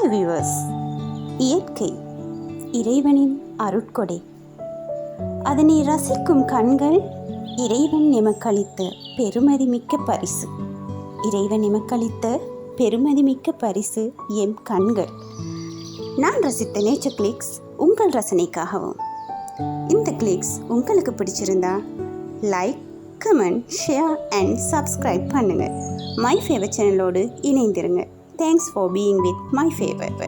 Hi viewers, இயற்கை இறைவனின் அருட்கொடை. அதனை ரசிக்கும் கண்கள் இறைவன் எமக்களித்த பெருமதிமிக்க பரிசு. இறைவன் எமக்களித்த பெருமதிமிக்க பரிசு எம் கண்கள். நான் ரசித்த நேச்சர் கிளிக்ஸ் உங்கள் ரசனைக்காகவும். இந்த கிளிக்ஸ் உங்களுக்கு பிடிச்சிருந்தா like, comment, share and subscribe பண்ணுங்கள். மை ஃபேவரட் சேனலோடு இணைந்திருங்க. Thanks for being with my favorite.